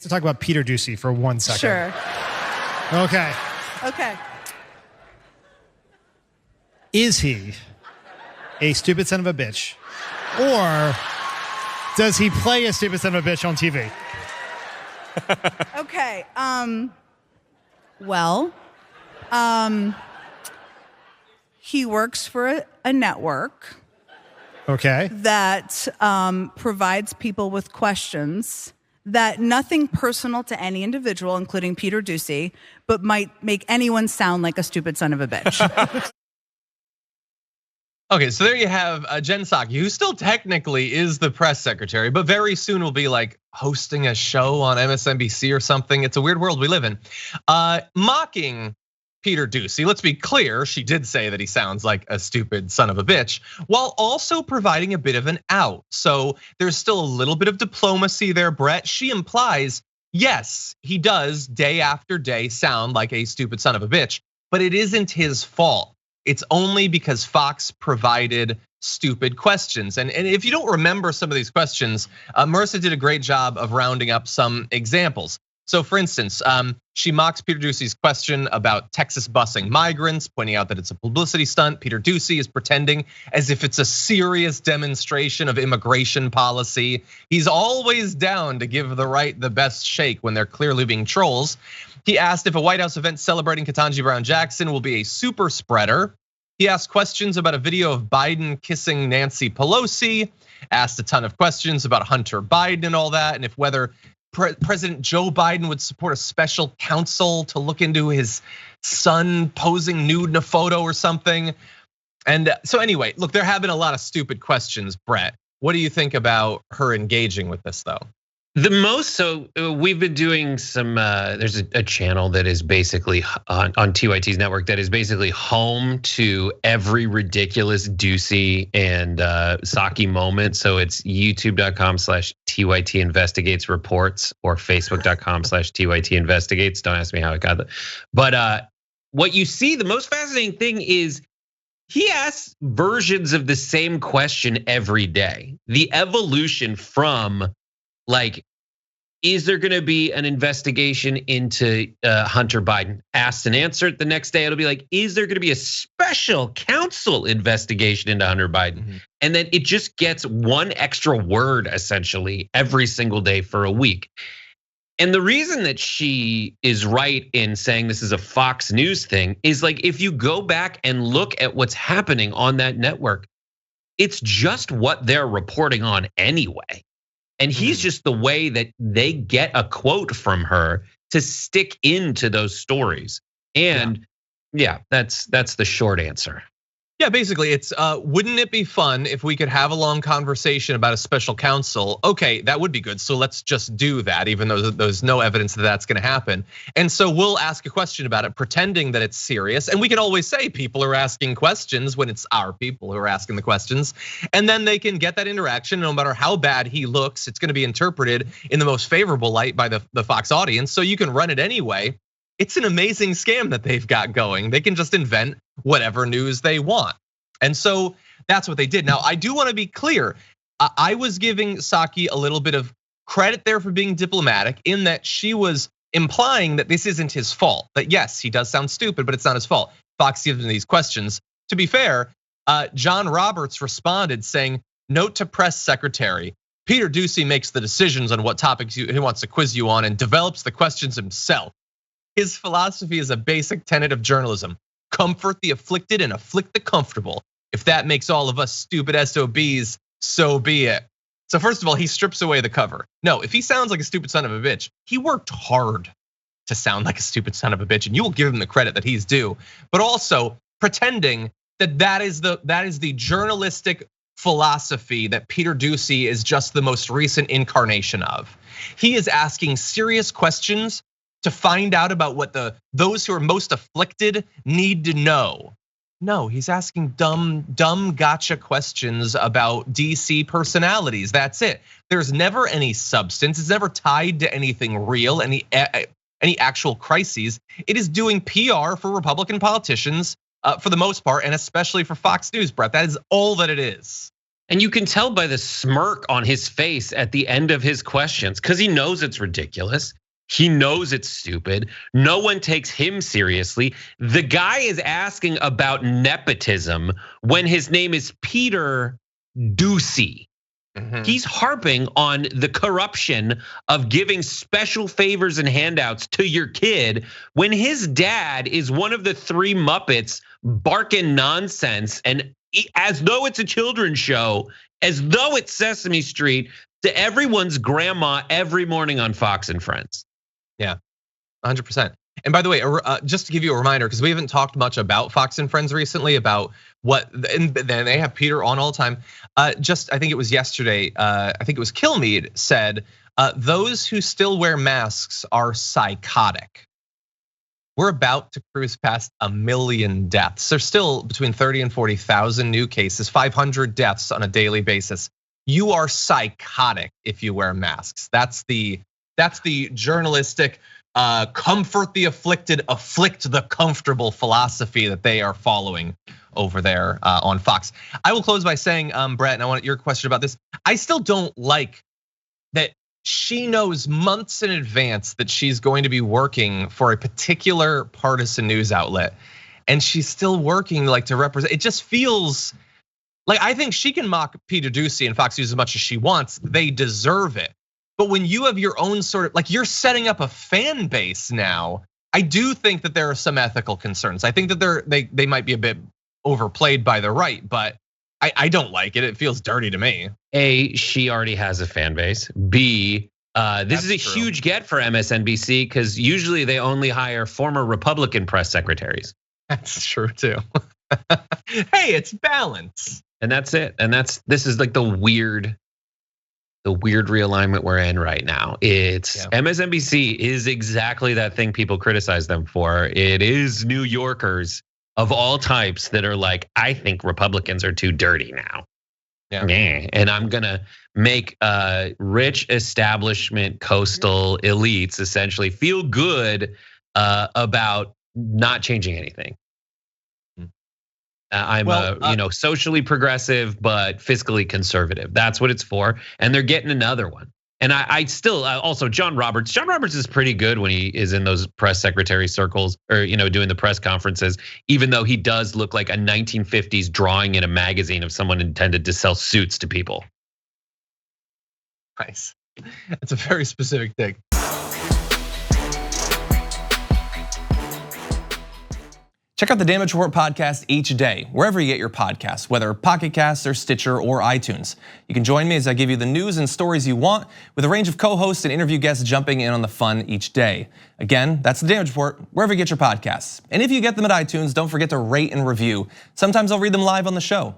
To talk about Peter Doocy for 1 second. Sure. Okay. Is he a stupid son of a bitch? Or does he play a stupid son of a bitch on TV? Okay. He works for a network. Okay. That provides people with questions that nothing personal to any individual, including Peter Doocy, but might make anyone sound like a stupid son of a bitch. Okay, so there you have Jen Psaki, who still technically is the press secretary, but very soon will be like hosting a show on MSNBC or something. It's a weird world we live in. Mocking Peter Doocy. Let's be clear, she did say that he sounds like a stupid son of a bitch, while also providing a bit of an out. So there's still a little bit of diplomacy there, Brett. She implies, yes, he does day after day sound like a stupid son of a bitch, but it isn't his fault. It's only because Fox provided stupid questions. And if you don't remember some of these questions, Marissa did a great job of rounding up some examples. So for instance, she mocks Peter Doocy's question about Texas busing migrants, pointing out that it's a publicity stunt. Peter Doocy is pretending as if it's a serious demonstration of immigration policy. He's always down to give the right the best shake when they're clearly being trolls. He asked if a White House event celebrating Ketanji Brown Jackson will be a super spreader. He asked questions about a video of Biden kissing Nancy Pelosi, asked a ton of questions about Hunter Biden and all that, and if whether President Joe Biden would support a special counsel to look into his son posing nude in a photo or something. And so anyway, look, there have been a lot of stupid questions, Brett. What do you think about her engaging with this though? So we've been doing some, there's a channel that is basically on TYT's network that is basically home to every ridiculous Doocy and Psaki moment. So it's youtube.com/TYT investigates reports or facebook.com/TYT investigates. Don't ask me how I got that. But what you see, the most fascinating thing is he asks versions of the same question every day. The evolution from like, is there gonna be an investigation into Hunter Biden? Asked and answered. The next day it'll be like, is there gonna be a special counsel investigation into Hunter Biden? Mm-hmm. And then it just gets one extra word essentially every single day for a week. And the reason that she is right in saying this is a Fox News thing is like, if you go back and look at what's happening on that network, it's just what they're reporting on anyway. And he's just the way that they get a quote from her to stick into those stories. And yeah, that's the short answer. Yeah, basically it's, wouldn't it be fun if we could have a long conversation about a special counsel? Okay, that would be good. So let's just do that, even though there's no evidence that that's gonna happen. And so we'll ask a question about it, pretending that it's serious. And we can always say people are asking questions when it's our people who are asking the questions. And then they can get that interaction, no matter how bad he looks, it's gonna be interpreted in the most favorable light by the Fox audience. So you can run it anyway. It's an amazing scam that they've got going. They can just invent whatever news they want. And so that's what they did. Now, I do want to be clear. I was giving Psaki a little bit of credit there for being diplomatic in that she was implying that this isn't his fault. That yes, he does sound stupid, but it's not his fault. Fox gives him these questions. To be fair, John Roberts responded saying, note to press secretary, Peter Doocy makes the decisions on what topics he wants to quiz you on and develops the questions himself. His philosophy is a basic tenet of journalism. Comfort the afflicted and afflict the comfortable. If that makes all of us stupid SOBs, so be it. So first of all, he strips away the cover. No, if he sounds like a stupid son of a bitch, he worked hard to sound like a stupid son of a bitch, and you will give him the credit that he's due. But also pretending that is the journalistic philosophy that Peter Doocy is just the most recent incarnation of. He is asking serious questions to find out about what those who are most afflicted need to know. No, he's asking dumb gotcha questions about DC personalities. That's it. There's never any substance. It's never tied to anything real, any actual crises. It is doing PR for Republican politicians for the most part, and especially for Fox News, Brett. That is all that it is. And you can tell by the smirk on his face at the end of his questions, because he knows it's ridiculous. He knows it's stupid. No one takes him seriously. The guy is asking about nepotism when his name is Peter Doocy. He's harping on the corruption of giving special favors and handouts to your kid when his dad is one of the three Muppets barking nonsense, and as though it's a children's show, as though it's Sesame Street, to everyone's grandma every morning on Fox and Friends. Yeah, 100%. And by the way, just to give you a reminder, because we haven't talked much about Fox and Friends recently, about what, and then they have Peter on all the time. I think it was yesterday, I think it was Kilmeade said, those who still wear masks are psychotic. We're about to cruise past 1 million deaths. There's still between 30 and 40,000 new cases, 500 deaths on a daily basis. You are psychotic if you wear masks. That's the journalistic comfort the afflicted, afflict the comfortable philosophy that they are following over there on Fox. I will close by saying, Brett, and I want your question about this. I still don't like that she knows months in advance that she's going to be working for a particular partisan news outlet, and she's still working like to represent. It just feels like, I think she can mock Peter Doocy and Fox News as much as she wants. They deserve it. But when you have your own sort of, like, you're setting up a fan base now, I do think that there are some ethical concerns. I think that they might be a bit overplayed by the right, but I don't like it. It feels dirty to me. A, she already has a fan base. B, this is a huge get for MSNBC, because usually they only hire former Republican press secretaries. That's true too. Hey, it's balance. And that's it. And this is like the weird realignment we're in right now. It's MSNBC is exactly that thing people criticize them for. It is New Yorkers of all types that are like, I think Republicans are too dirty now. Yeah. And I'm gonna make rich establishment coastal elites essentially feel good about not changing anything. I'm socially progressive, but fiscally conservative. That's what it's for. And they're getting another one. And I still, also John Roberts is pretty good when he is in those press secretary circles or, doing the press conferences, even though he does look like a 1950s drawing in a magazine of someone intended to sell suits to people. Nice. That's a very specific thing. Check out the Damage Report podcast each day, wherever you get your podcasts, whether Pocket Casts or Stitcher or iTunes. You can join me as I give you the news and stories you want, with a range of co-hosts and interview guests jumping in on the fun each day. Again, that's the Damage Report, wherever you get your podcasts. And if you get them at iTunes, don't forget to rate and review. Sometimes I'll read them live on the show.